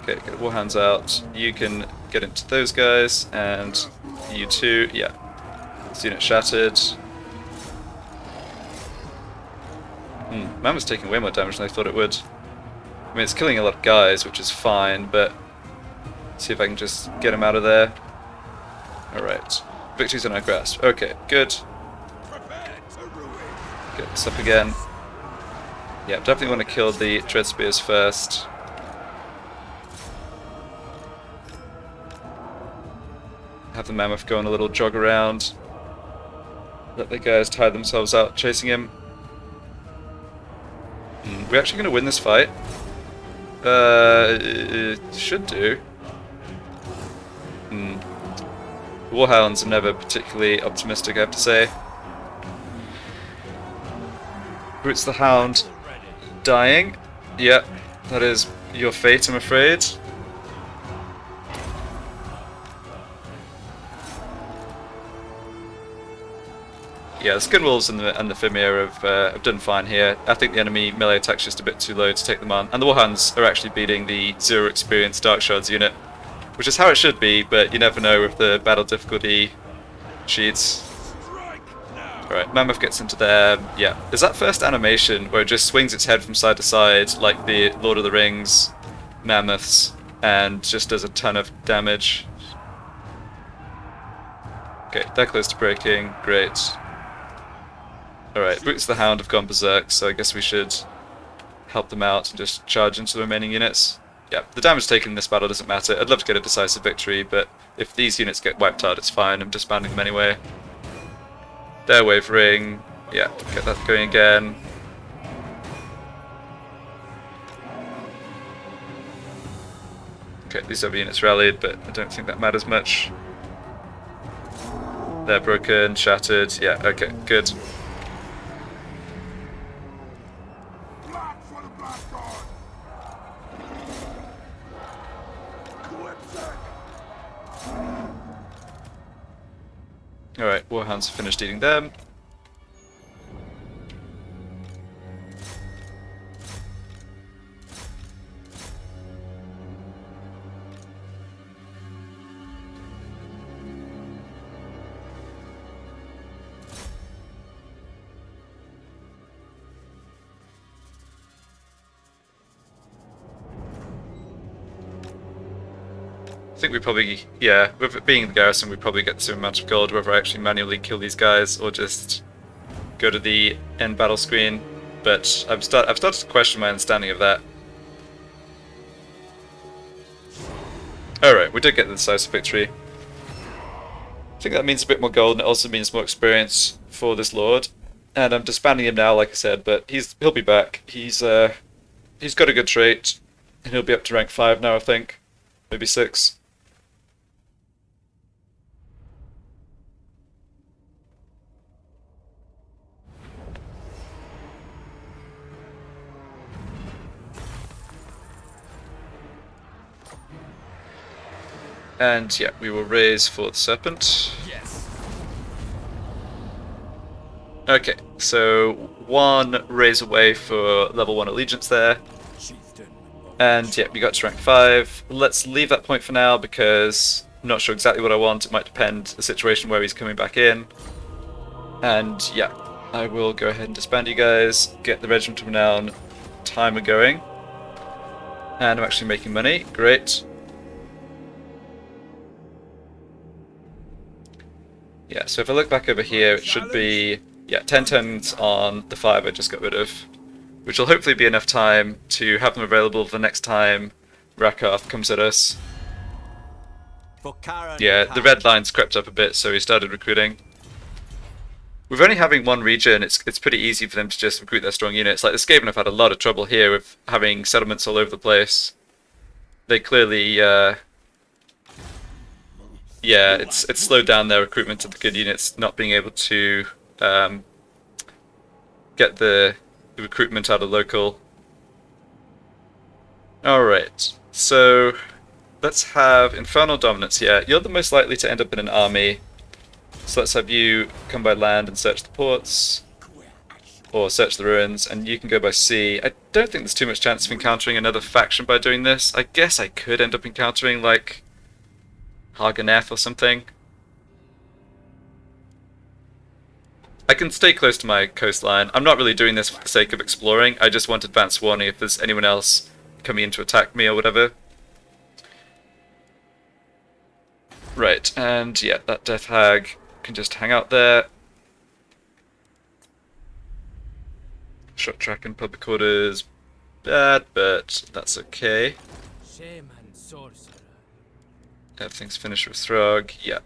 Speaker 1: Okay, get Warhounds out. You can get into those guys, and you too, yeah. This unit shattered. Mammoth's taking way more damage than I thought it would. I mean, it's killing a lot of guys, which is fine, but see if I can just get him out of there. Alright. Victory's in our grasp. Okay, good. Get this up again. Yeah, definitely want to kill the Dread Spears first. Have the Mammoth go on a little jog around. Let the guys tire themselves out chasing him. We're actually going to win this fight. Should do. Warhounds are never particularly optimistic, I have to say. Brutes the Hound dying. Yeah, that is your fate, I'm afraid. Yeah, the Skin Wolves and the Fimir have done fine here. I think the enemy melee attack's just a bit too low to take them on. And the Warhounds are actually beating the 0 experience Dark Shards unit, which is how it should be, but you never know with the battle difficulty sheets. Alright, Mammoth gets into there. Yeah, is that first animation where it just swings its head from side to side like the Lord of the Rings Mammoths and just does a ton of damage? Okay, they're close to breaking. Great. Alright, Brutes of the Hound have gone berserk, so I guess we should help them out and just charge into the remaining units. Yeah, the damage taken in this battle doesn't matter. I'd love to get a decisive victory, but if these units get wiped out, it's fine. I'm disbanding them anyway. They're wavering. Yeah, get that going again. Okay, these other units rallied, but I don't think that matters much. They're broken, shattered. Yeah, okay, good.
Speaker 3: Black for the Black Guard! Eclipsing!
Speaker 1: Alright, Warhounds have finished eating them. I think we probably, yeah, with it being the garrison, we probably get the same amount of gold whether I actually manually kill these guys or just go to the end battle screen. But I've started to question my understanding of that. Alright, we did get the decisive victory. I think that means a bit more gold, and it also means more experience for this lord. And I'm disbanding him now, like I said, but he'll be back. He's got a good trait, and he'll be up to rank 5 now, I think. Maybe 6. And yeah, we will raise for the Serpent.
Speaker 2: Yes.
Speaker 1: Okay, so 1 raise away for level 1 allegiance there.
Speaker 2: Chieftain.
Speaker 1: And yeah, we got to rank 5. Let's leave that point for now because I'm not sure exactly what I want. It might depend the situation where he's coming back in. And yeah, I will go ahead and disband you guys, get the Regiment of Renown timer going. And I'm actually making money. Great. Yeah, so if I look back over here, it should be, yeah, 10 turns on the 5 I just got rid of, which will hopefully be enough time to have them available the next time Rakath comes at us. Yeah, the red line's crept up a bit, so he started recruiting. With only having 1 region, it's pretty easy for them to just recruit their strong units. Like, the Skaven have had a lot of trouble here with having settlements all over the place. They clearly, yeah, it's slowed down their recruitment of the good units, not being able to get the recruitment out of local. Alright, so let's have Infernal Dominance here. You're the most likely to end up in an army, so let's have you come by land and search the ports, or search the ruins, and you can go by sea. I don't think there's too much chance of encountering another faction by doing this. I guess I could end up encountering, like, Haganeth or something. I can stay close to my coastline. I'm not really doing this for the sake of exploring. I just want advance warning if there's anyone else coming in to attack me or whatever. Right, and yeah, that Death Hag can just hang out there. Shot track and public orders, bad, but that's okay.
Speaker 2: Shaman sorcerer.
Speaker 1: Everything's finished with Throgg, yeah.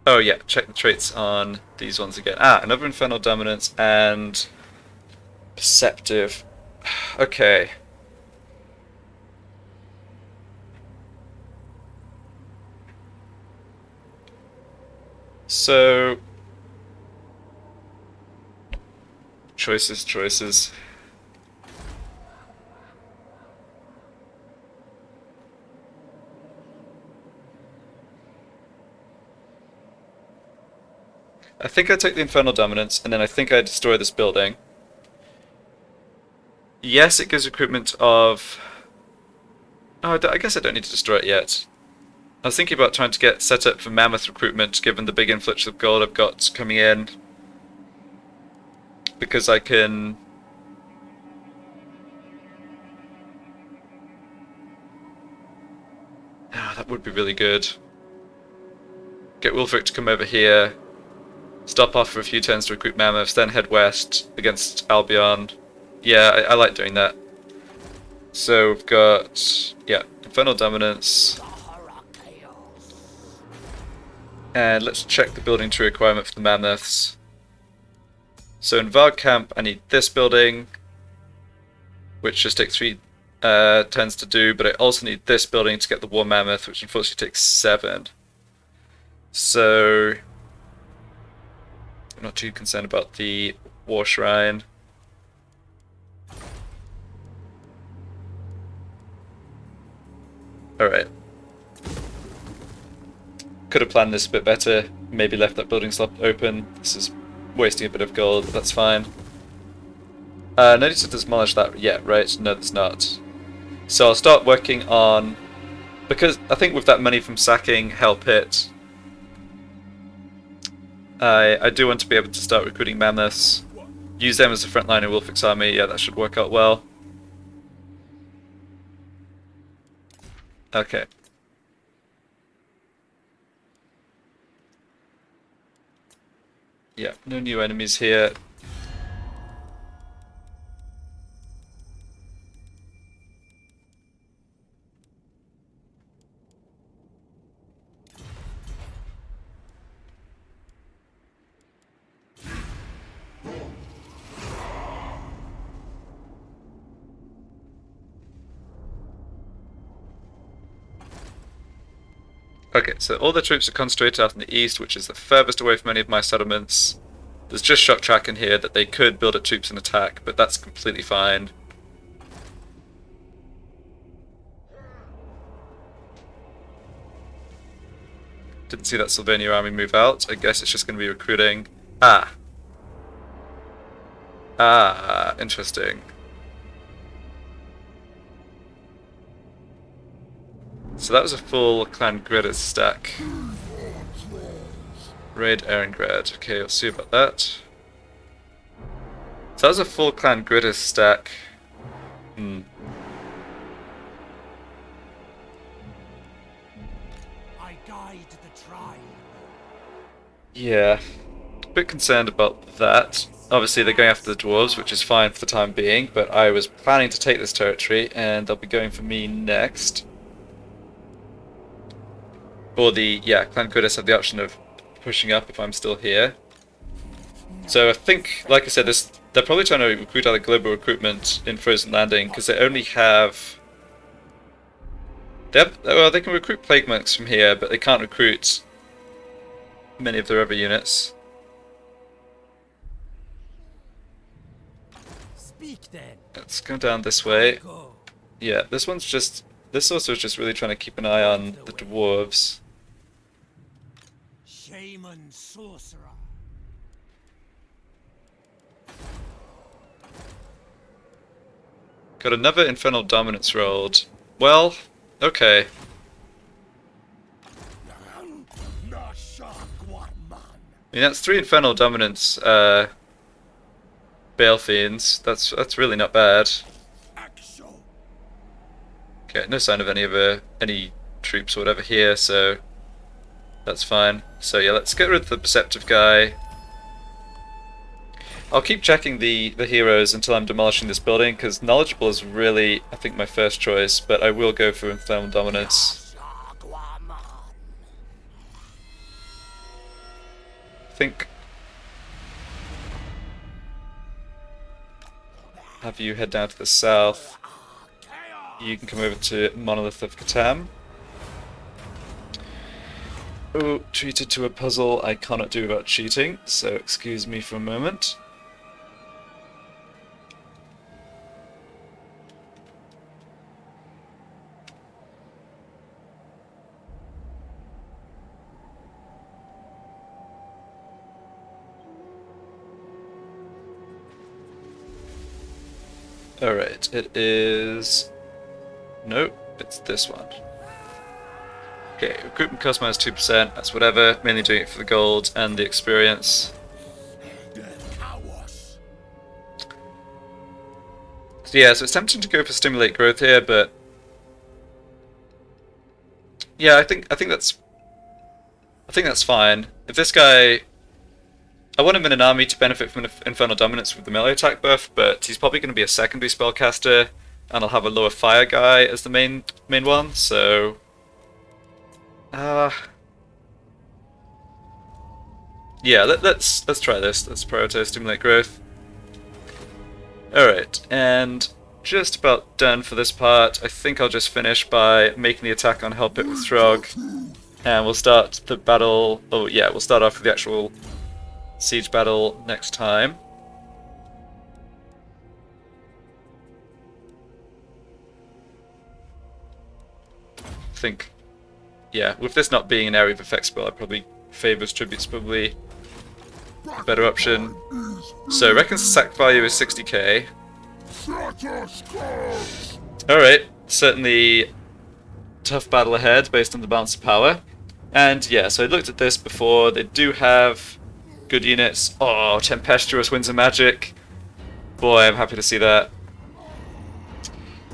Speaker 1: Oh yeah, check the traits on these ones again. Ah, another Infernal Dominance and Perceptive. Okay. So... Choices. I think I take the Infernal Dominance, and then I think I destroy this building. Yes, it gives recruitment of... Oh, I guess I don't need to destroy it yet. I was thinking about trying to get set up for Mammoth recruitment, given the big influx of gold I've got coming in. Because I can... Ah, that would be really good. Get Wilfric to come over here. Stop off for a few turns to recruit Mammoths, then head west against Albion. Yeah, I like doing that. So we've got, yeah, Infernal Dominance. And let's check the building tree requirement for the mammoths. So in Varg Camp, I need this building, which just takes 3 turns to do, but I also need this building to get the War Mammoth, which unfortunately takes 7. So I'm not too concerned about the War Shrine. Alright. Could have planned this a bit better, maybe left that building slot open. This is wasting a bit of gold, but that's fine. No need to demolish that yet, right? No, there's not. So I'll start working on... Because I think with that money from sacking Hell Pit, I do want to be able to start recruiting mammoths. Use them as a front line in Wolfix army. Yeah, that should work out well. Okay. Yeah, no new enemies here. Okay, so all the troops are concentrated out in the east, which is the furthest away from any of my settlements. There's just shock track in here that they could build up troops and attack, but that's completely fine. Didn't see that Sylvania army move out. I guess it's just going to be recruiting. Ah, interesting. So that was a full Clan Gritter stack. Raid Erengrad. Okay, we'll see about that. So that was a full Clan Gritter stack.
Speaker 2: I guide the tribe.
Speaker 1: Yeah, a bit concerned about that. Obviously they're going after the dwarves, which is fine for the time being, but I was planning to take this territory, and they'll be going for me next. Or the, yeah, Clan Gritters have the option of pushing up if I'm still here. So I think, like I said, they're probably trying to recruit out of global recruitment in Frozen Landing, because they only have... well, they can recruit Plague Monks from here, but they can't recruit many of their other units.
Speaker 2: Speak then.
Speaker 1: Let's go down this way.
Speaker 2: Go.
Speaker 1: Yeah, this also is just really trying to keep an eye on the dwarves.
Speaker 2: Shaman sorcerer.
Speaker 1: Got another Infernal Dominance rolled. Well, okay.
Speaker 3: I
Speaker 1: I mean, that's 3 Infernal Dominance Balefiends. That's really not bad. Okay, no sign of any troops or whatever here, so that's fine. So yeah, let's get rid of the Perceptive guy. I'll keep checking the heroes until I'm demolishing this building, because Knowledgeable is really, I think, my first choice, but I will go for Infernal Dominance. I think... have you head down to the south. You can come over to Monolith of Catan. Oh, treated to a puzzle I cannot do without cheating, so excuse me for a moment. Alright, it is... nope, it's this one. Okay, recruitment cost minus 2%, that's whatever, mainly doing it for the gold and the experience. So yeah, so it's tempting to go for stimulate growth here, but... yeah, I think that's fine. If this guy... I want him in an army to benefit from Infernal Dominance with the melee attack buff, but he's probably going to be a secondary spellcaster, and I'll have a lower fire guy as the main one, so... Yeah, let's try this. Let's prioritize stimulate growth. Alright, and just about done for this part. I think I'll just finish by making the attack on Help It with Throgg. And we'll start the battle... Oh yeah, we'll start off with the actual siege battle next time. I think... Yeah, with this not being an area of effect spell, I probably favours tributes probably a better option. So I reckon the sack value is 60k. Alright, certainly tough battle ahead based on the balance of power. And yeah, so I looked at this before. They do have good units. Oh, Tempestuous Winds of Magic. Boy, I'm happy to see that.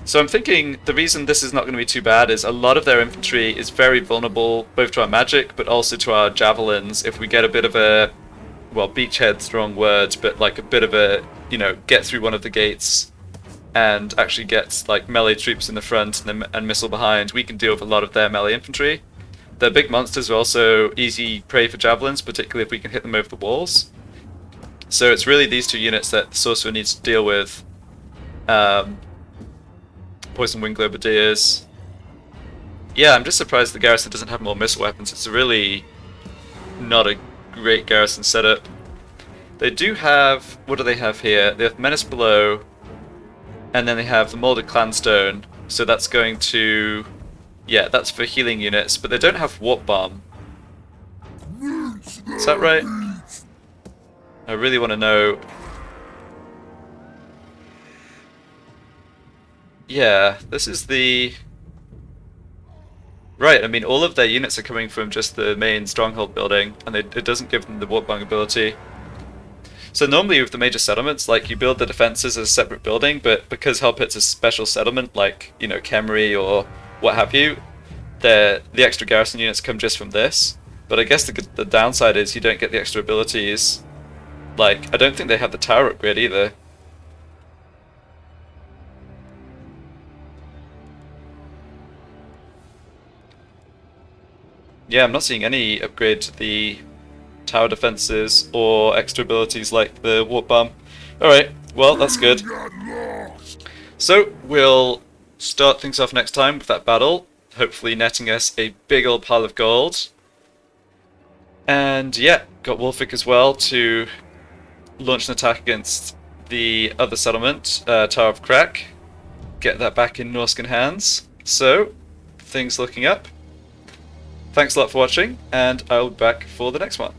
Speaker 1: So I'm thinking the reason this is not going to be too bad is a lot of their infantry is very vulnerable both to our magic but also to our javelins. If we get a bit of a, well, beachhead's the wrong word, but like a bit of a, you know, get through one of the gates and actually get like melee troops in the front and missile behind, we can deal with a lot of their melee infantry. Their big monsters are also easy prey for javelins, particularly if we can hit them over the walls. So it's really these two units that the sorcerer needs to deal with. Poison Wing Globadiers. Yeah, I'm just surprised the garrison doesn't have more missile weapons. It's really not a great garrison setup. They do have... What do they have here? They have Menace Below, and then they have the Molded Clanstone. So that's going to... Yeah, that's for healing units, but they don't have Warp Bomb. Is that right? I really want to know... Yeah, this is the... Right, I mean, all of their units are coming from just the main stronghold building, and it doesn't give them the warp bung ability. So normally with the major settlements, like, you build the defenses as a separate building, but because Hell Pit's a special settlement, like, you know, Khemri or what have you, the extra garrison units come just from this. But I guess the downside is you don't get the extra abilities. Like, I don't think they have the tower upgrade either. Yeah, I'm not seeing any upgrade to the tower defenses or extra abilities like the warp bomb. Alright, well, that's good. So, we'll start things off next time with that battle, hopefully netting us a big old pile of gold. And yeah, got Wolfic as well to launch an attack against the other settlement, Tower of Crack. Get that back in Norscan hands. So, things looking up. Thanks a lot for watching, and I'll be back for the next one.